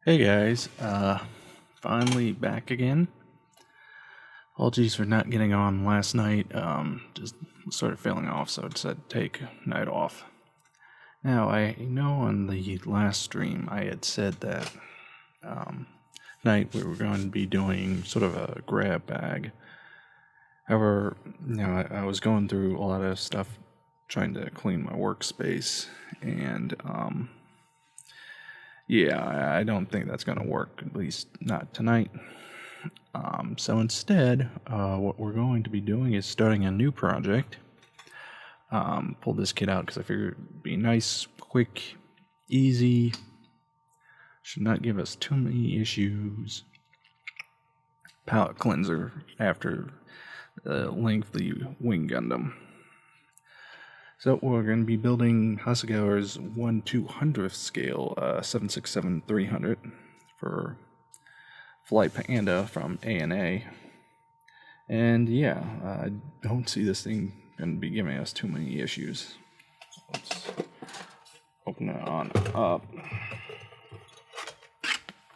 Hey guys, finally back again. Apologies for not getting on last night. Just started feeling off, so I decided to take a night off. Now, I know on the last stream I had said that tonight we were going to be doing sort of a grab bag. However, I was going through a lot of stuff trying to clean my workspace, and yeah, I don't think that's going to work, at least not tonight. So instead, what we're going to be doing is starting a new project. Pull this kit out because I figured it'd be nice, quick, easy. Should not give us too many issues. Palette cleanser after the lengthy wing Gundam. So we're going to be building Hasegawa's 1/200th scale 767-300 for Flight Panda from A&A. And yeah, I don't see this thing going to be giving us too many issues. Let's open it on up.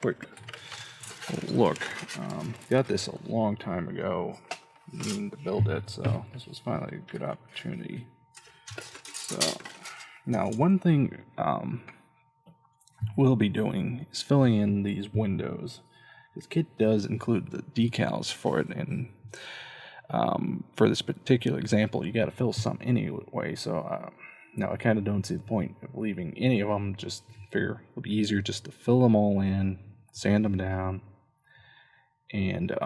Quick look. Got this a long time ago, needing to build it, so this was finally a good opportunity. So now one thing we'll be doing is filling in these windows. This kit does include the decals for it, and for this particular example, you got to fill some anyway. So now I kind of don't see the point of leaving any of them. Just figure it'll be easier just to fill them all in, sand them down, and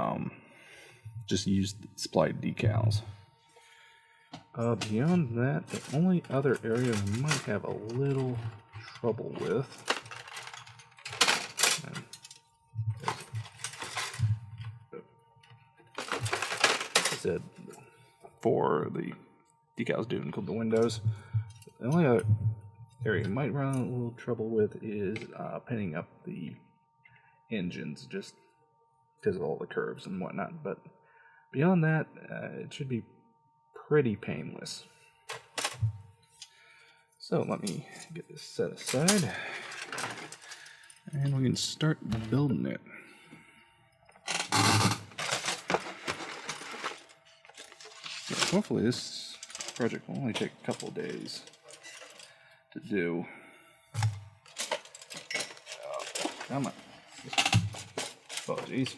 just use the supplied decals. Beyond that, the only other area we might have a little trouble with said for the decals do include the windows. The only other area you might run a little trouble with is pinning up the engines, just because of all the curves and whatnot. But beyond that, it should be pretty painless. So let me get this set aside, and we can start building it. Hopefully this project will only take a couple days to do. Oh, come on. Oh, geez.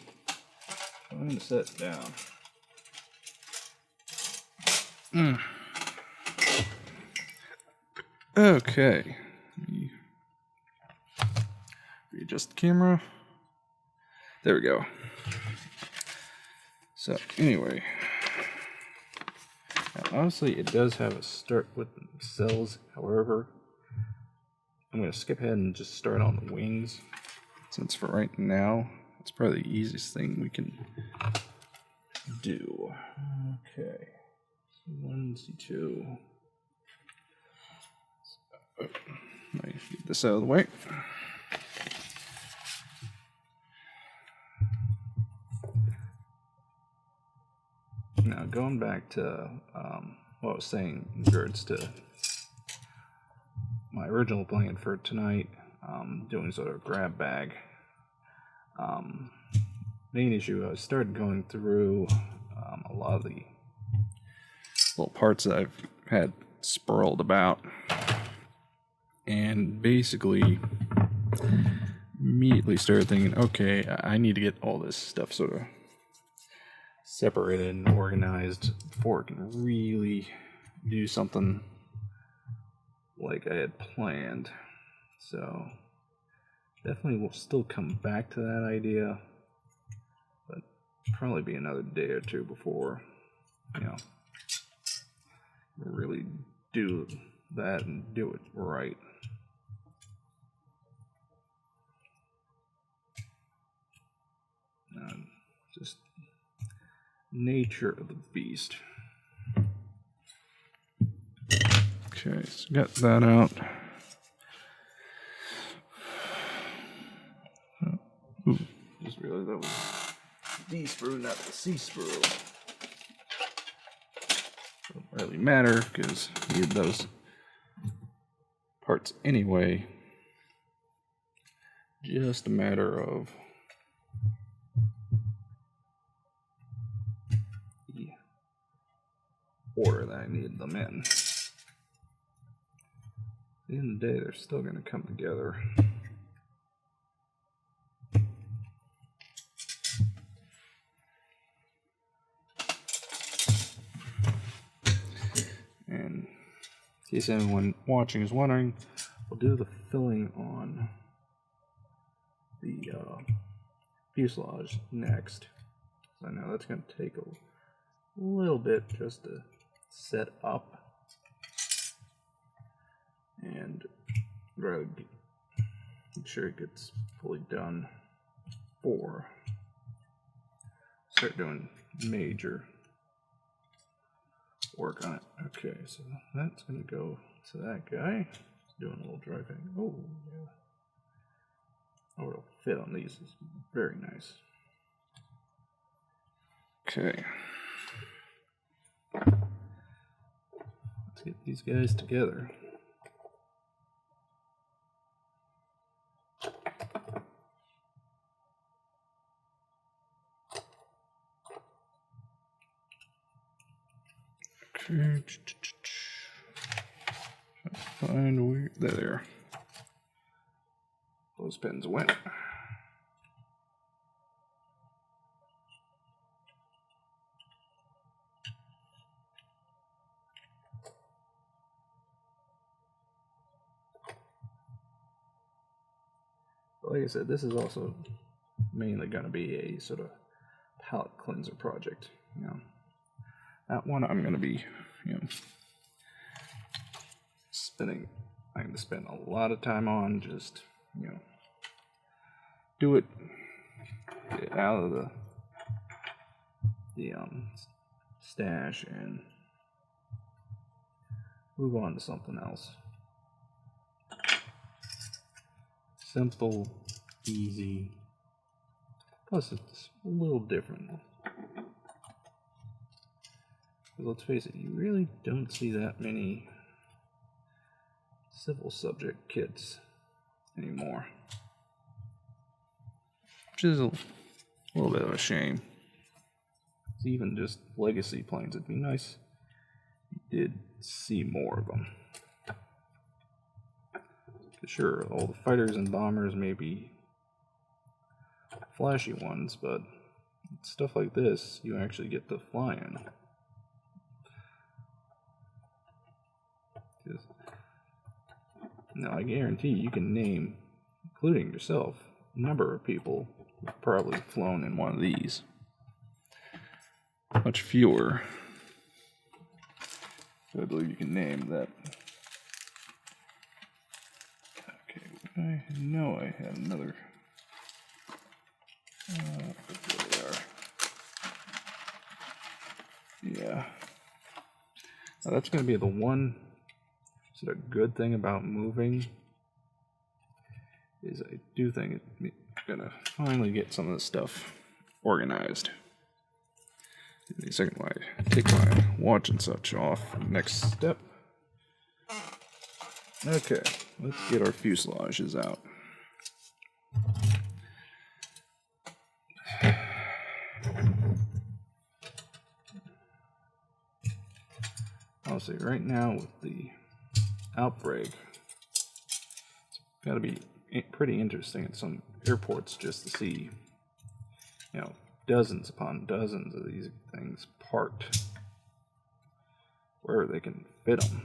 I'm going to set it down. Okay. Let me readjust the camera. There we go. So, anyway. Now, honestly, it does have a start with the cells. However, I'm going to skip ahead and just start on the wings, since for right now, it's probably the easiest thing we can do. Okay. C1, C2. So, let me get this out of the way. Now, going back to what I was saying in regards to my original plan for tonight, doing sort of a grab bag. Main issue, I started going through a lot of the little parts that I've had sprawled about, and basically immediately started thinking, okay, I need to get all this stuff sort of separated and organized before I can really do something like I had planned. So definitely will still come back to that idea, but probably be another day or two before, really do that and do it right. Just nature of the beast. Okay, so got that out. Ooh, just realized that was D sprue, not the C sprue. Doesn't really matter because I need those parts anyway. just a matter of the order that I need them in. At the end of the day, they're still going to come together. And in case anyone watching is wondering, we'll do the filling on the fuselage next. So I know that's going to take a little bit just to set up, and rather make sure it gets fully done before start doing major work on it. Okay, so that's going to go to that guy. Doing a little driving. Oh, yeah. Oh, it'll fit on these. It's very nice. Okay. Let's get these guys together. Okay. Find where there. Those pins went. Like I said, this is also mainly going to be a sort of palette cleanser project. You know, that one I'm going to be, I'm going to spend a lot of time on. Just, do it, get out of the stash and move on to something else. Simple, easy, plus it's a little different. Because let's face it, you really don't see that many civil subject kits anymore. Which is a little bit of a shame. It's even just legacy planes, it'd be nice if you did see more of them. Sure, all the fighters and bombers may be flashy ones, but stuff like this, you actually get to fly in. Now, I guarantee you can name, including yourself, a number of people who've probably flown in one of these. Much fewer. So I believe you can name that. Okay, I know I had another. There they are. Yeah. Now that's going to be the one sort of good thing about moving, is I do think it's going to finally get some of this stuff organized. Give me a second while I take my watch and such off. Next step. Okay, let's get our fuselages out. Honestly, right now with the outbreak, it's got to be pretty interesting at some airports just to see, dozens upon dozens of these things parked where they can fit them.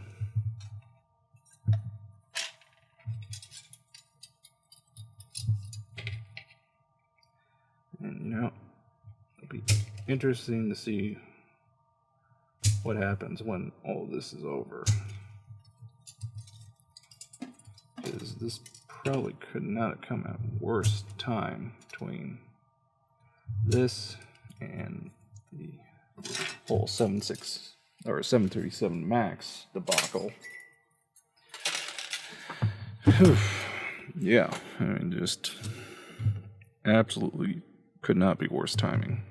And it'll be interesting to see what happens when all of this is over. Because this probably could not have come at worse time between this and the whole 737 MAX debacle. Yeah, I mean, just absolutely could not be worse timing.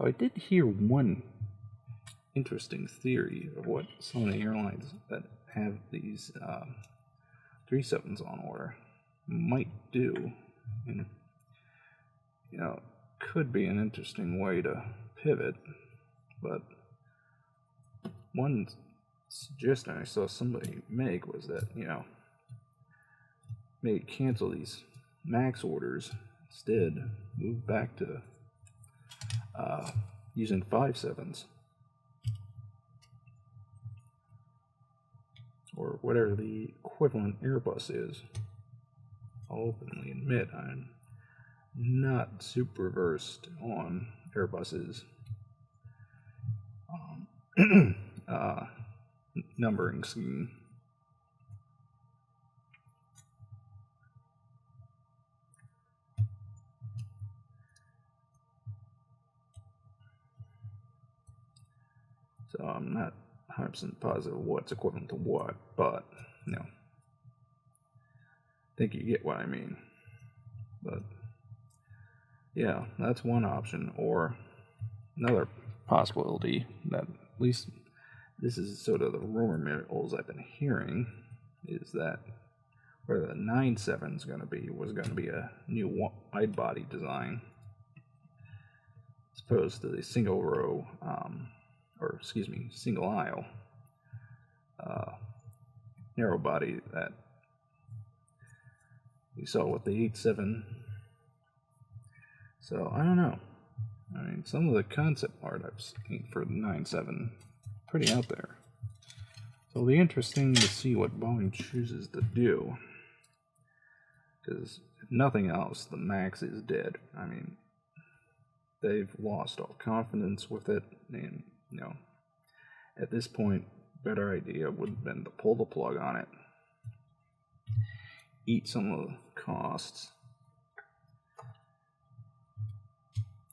I did hear one interesting theory of what some of the airlines that have these 37s on order might do. And, could be an interesting way to pivot, but one suggestion I saw somebody make was that, maybe cancel these max orders, instead move back to using 5.7s or whatever the equivalent Airbus is. I'll openly admit I'm not super versed on Airbus's numbering scheme. So I'm not 100% positive what's equivalent to what, but, I think you get what I mean. But, yeah, that's one option. Or another possibility that, at least this is sort of the rumor mills I've been hearing, is that where the 9.7 was going to be a new wide body design, as opposed to the single aisle narrow body that we saw with the 8.7. So I don't know. I mean, some of the concept art I've seen for the 9.7 pretty out there. So it'll be interesting to see what Boeing chooses to do. Because if nothing else, the Max is dead. I mean, they've lost all confidence with it, and at this point, better idea would have been to pull the plug on it, eat some of the costs,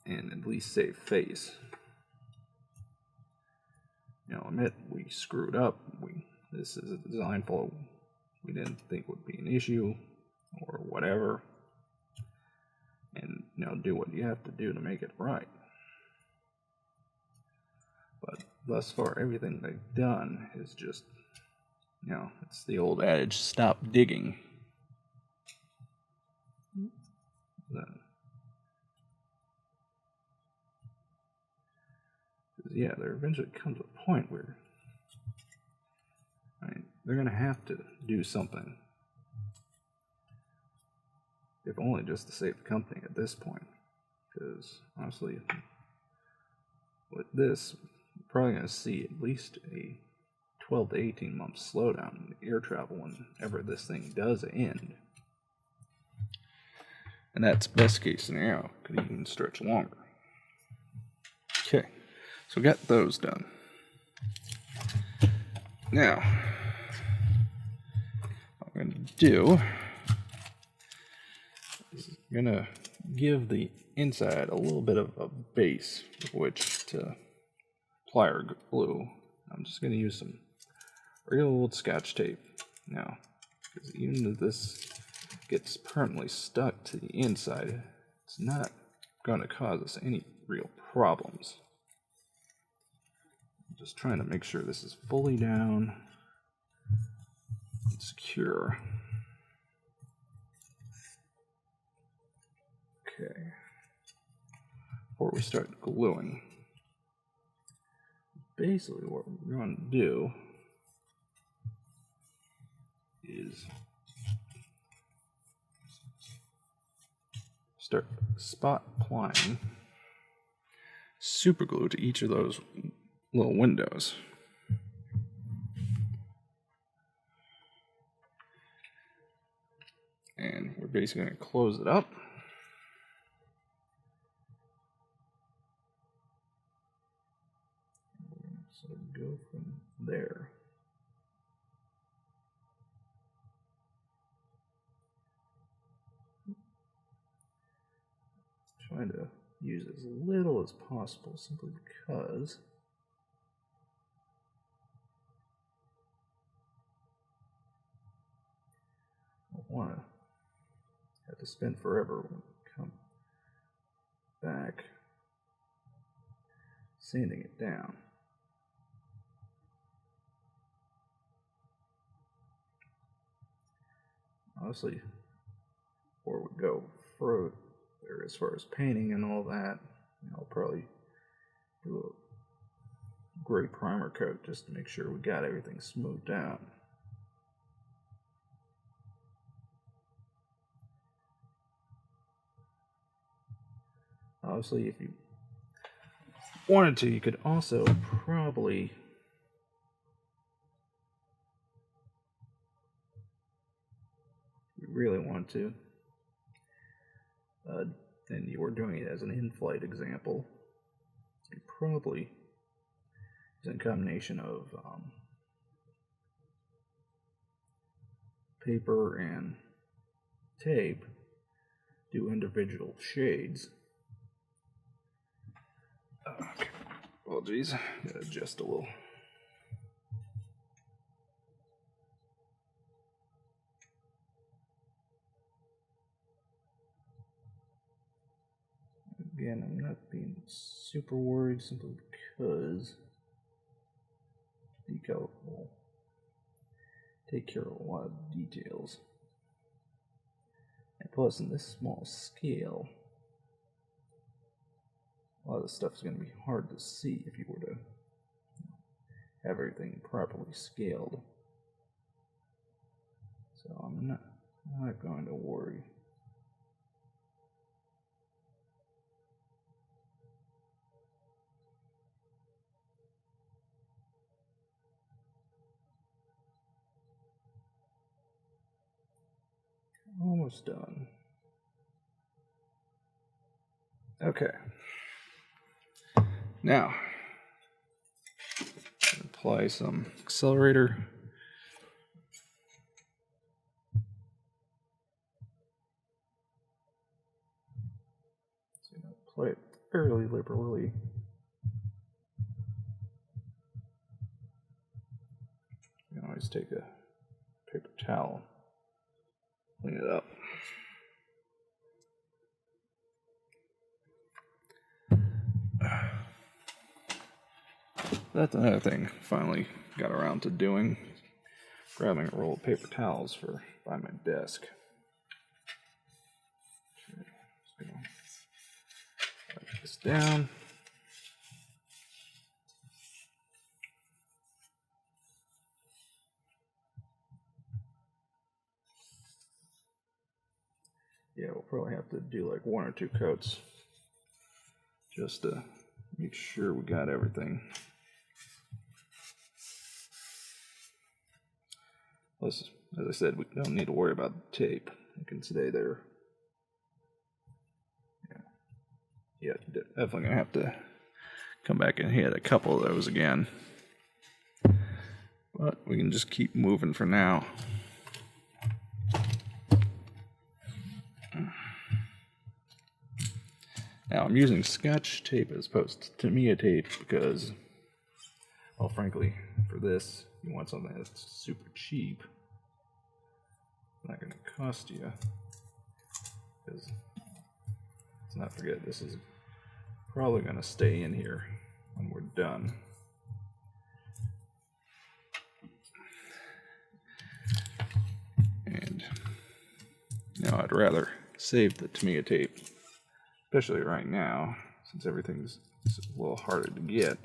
and at least save face. Admit we screwed up. This is a design flaw we didn't think would be an issue, or whatever, and do what you have to do to make it right. But thus far, everything they've done is just, it's the old adage, stop digging. Yeah, there eventually comes a point where, they're going to have to do something, if only just to save the company at this point. Because, honestly, with this, we're probably going to see at least a 12 to 18 month slowdown in air travel whenever this thing does end. And that's best case scenario. Could even stretch longer. Okay, so we got those done. Now, what I'm going to do is I'm going to give the inside a little bit of a base with which to apply our glue. I'm just going to use some regular old Scotch tape now, because even if this gets permanently stuck to the inside, it's not going to cause us any real problems. I'm just trying to make sure this is fully down and secure. Okay. Before we start gluing, basically what we're going to do is start spot applying super glue to each of those little windows. And we're basically going to close it up. So go from there. Trying to use as little as possible simply because I don't want to have to spend forever when we come back sanding it down. Honestly, before we go further as far as painting and all that. I'll probably do a gray primer coat just to make sure we got everything smoothed out. Obviously, if you wanted to, you could also probably really want to, and you were doing it as an in-flight example, you probably use a combination of paper and tape, do individual shades. Okay. Well, geez, gotta adjust a little. Again, I'm not being super worried simply because decal will take care of a lot of details. And plus, in this small scale, a lot of this stuff is going to be hard to see if you were to have everything properly scaled. So I'm not going to worry. Almost done. Okay. Now, apply some accelerator. So apply it fairly liberally. You can always take a paper towel, clean it up. That's another thing finally got around to doing, grabbing a roll of paper towels by my desk. Just gonna wipe this down. Yeah, we'll probably have to do like 1 or 2 coats just to make sure we got everything. Plus, as I said, we don't need to worry about the tape. It can stay there. Yeah, definitely gonna have to come back and hit a couple of those again. But we can just keep moving for now. Now I'm using Scotch tape as opposed to Tamiya tape because, well, frankly, for this, you want something that's super cheap. It's not going to cost you, because let's not forget, this is probably going to stay in here when we're done. And now I'd rather save the Tamiya tape, especially right now, since everything's a little harder to get.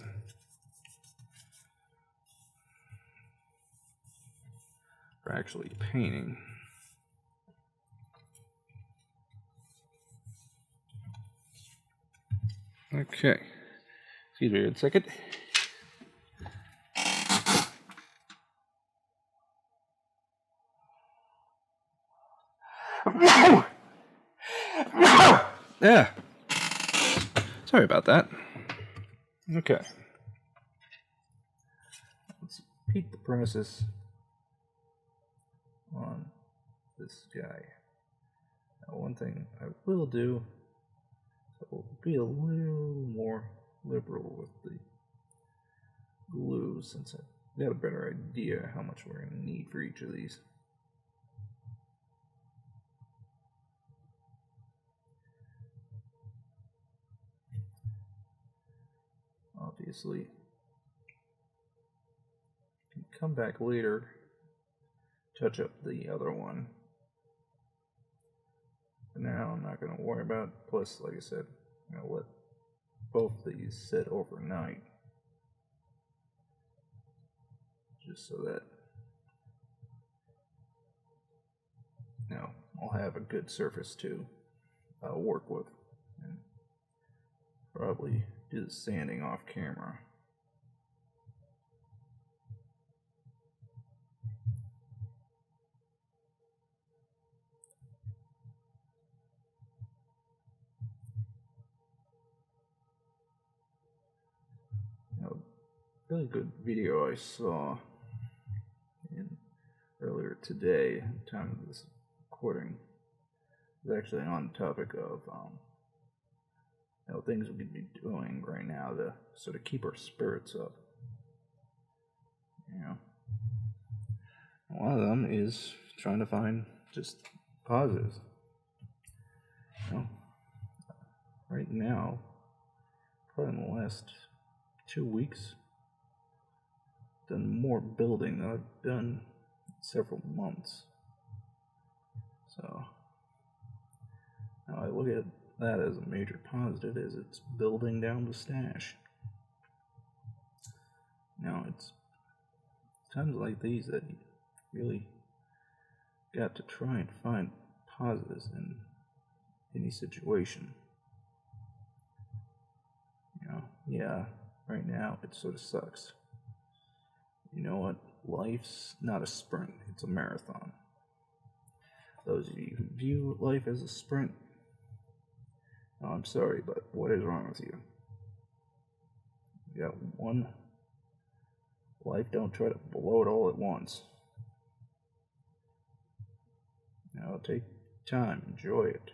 For actually painting. Okay. Excuse me a second. Yeah. Sorry about that. Okay. Let's repeat the process on this guy. Now, one thing I will do, I will be a little more liberal with the glue, since I've got a better idea how much we're going to need for each of these. Obviously, you can come back later, touch up the other one. now. I'm not going to worry about it. Plus, like I said, I'm going to let both these sit overnight. Just so that, you know, I'll have a good surface to work with. And probably do the sanding off camera. Really good video I saw earlier today, at the time of this recording, was actually on the topic of things we could be doing right now to sort of keep our spirits up. You know, one of them is trying to find just positives. You know, right now, probably in the last 2 weeks, done more building than I've done in several months. So now I look at that as a major positive, is it's building down the stash. Now it's times like these that you really got to try and find positives in any situation. You know, yeah, right now it sort of sucks. You know what? Life's not a sprint, it's a marathon. Those of you who view life as a sprint, oh, I'm sorry, but what is wrong with you? You got one life, don't try to blow it all at once. Now take time, enjoy it.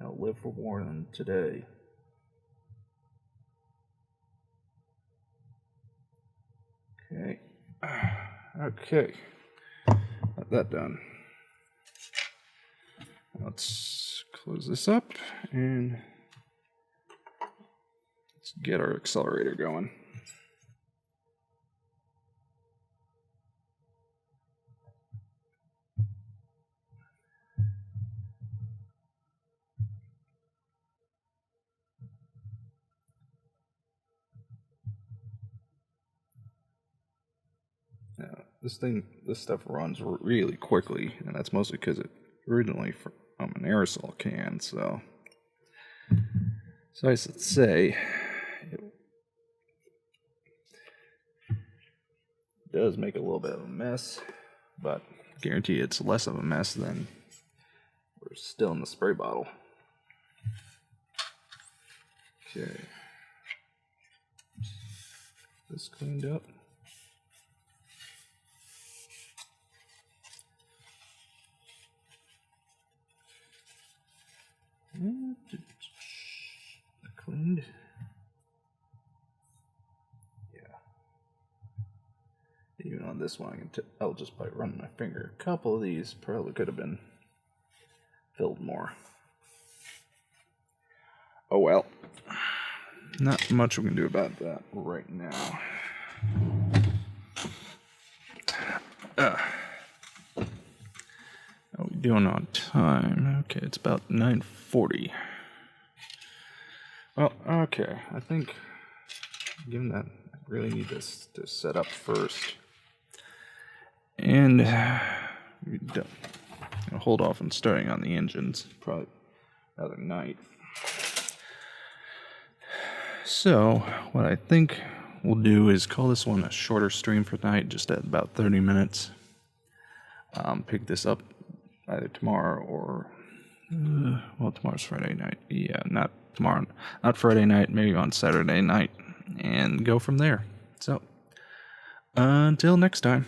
Now live for more than today. Okay, got that done. Let's close this up and let's get our accelerator going. This stuff runs really quickly, and that's mostly because it originally from an aerosol can, so I should say it does make a little bit of a mess, but guarantee it's less of a mess than we're still in the spray bottle. Okay, this cleaned up. Cleaned. Yeah. Even on this one, I'll just by running my finger. A couple of these probably could have been filled more. Oh well. Not much we can do about that right now. How are we doing on time? Okay, it's about 9:40. Well, okay, I think, given that I really need this to set up first, and I'll hold off on starting on the engines, probably another night. So, what I think we'll do is call this one a shorter stream for tonight, just at about 30 minutes. Pick this up either tomorrow or, tomorrow's Friday night. Yeah, not tomorrow, not Friday night, maybe on Saturday night, and go from there. So, until next time.